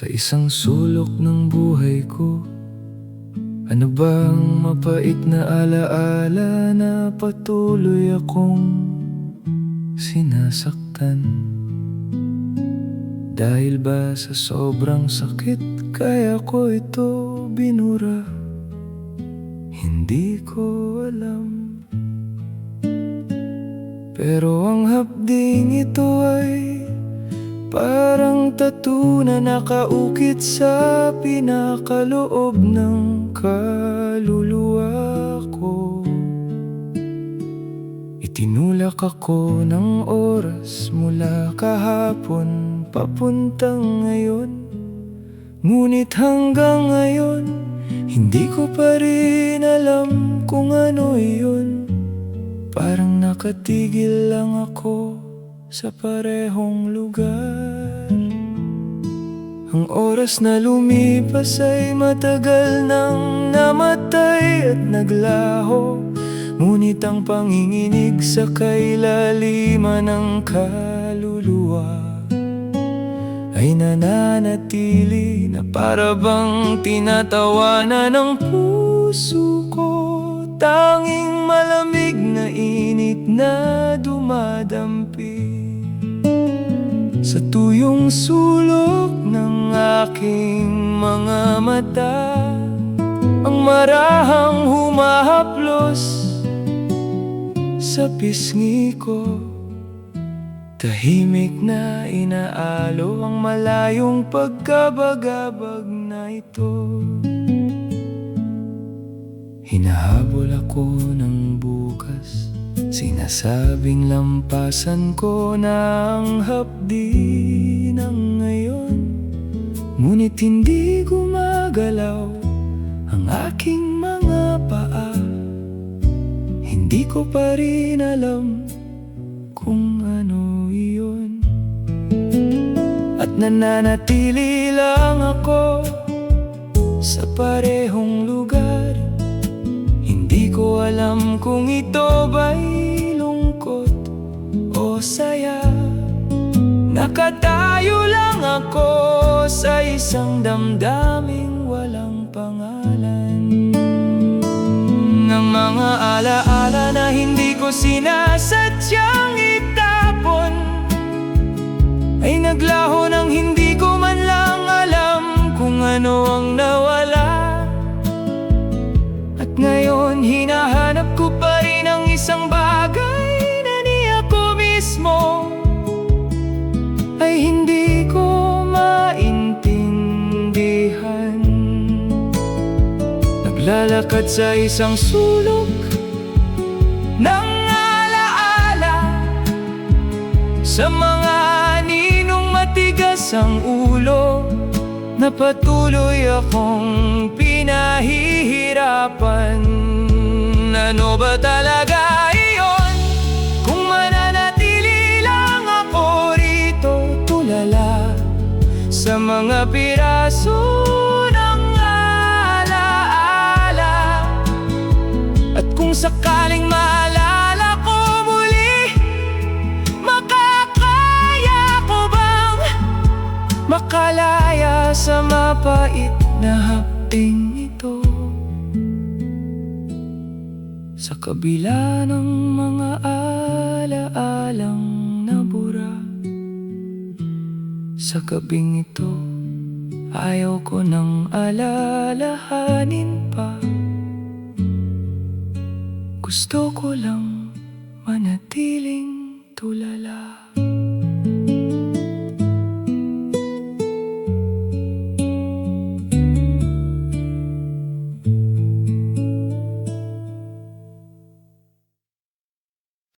Sa isang sulok ng buhay ko, ano bang mapait na alaala na patuloy akong sinasaktan? Dahil ba sa sobrang sakit kaya ko ito binura? Hindi ko alam. Pero ang hapding ito ay parang tattoo na nakaukit sa pinakaloob ng kaluluwa ko. Itinulak ako ng oras mula kahapon papuntang ngayon. Ngunit hanggang ngayon, hindi ko pa rin alam kung ano iyon. Parang nakatigil lang ako sa parehong lugar. Ang oras na lumipas ay matagal nang namatay at naglaho. Ngunit ang panginginig sa kailaliman ng kaluluwa ay nananatili na para bang tinatawanan ng puso ko. Tanging malamig na init na dumadampi sa tuyong sulok ng aking mga mata. Ang marahang humahaplos sa pisngi ko, tahimik na inaalo ang malayong pagkabagabag na ito. Hinahabol ako ng bukas, sinasabing lampasan ko na ang hapdi ng ngayon. Ngunit hindi gumagalaw ang aking mga paa. Hindi ko pa rin alam kung ano iyon. At nananatili lang ako sa parehong lugar. Hindi ko alam kung ito ba'y lungkot o saya. Nakatayo lang ako sa isang damdaming walang pangalan. Ng mga alaala na hindi ko sinasadyang itapon ay naglaho nang hindi ko man lang alam kung ano ang nawala. At ngayon hinahanap ko pa rin ang isang bagay na ni ako mismo ay hindi ko maintindihan. Naglalakad sa isang sulok ng alaala, sa mga ninong matigas ang ulo, na patuloy akong pinahihirapan. Ano ba talaga iyon? Kung mananatili lang ako rito, tulala sa mga piraso ng alaala. At kung sakaling maalala ko muli, makakaya ko bang makalaya sa mapait na hapding ito? Sa kabila ng mga alaalang nabura, sa gabing ito ayaw ko nang alalahanin pa. Gusto ko lang manatiling tulala.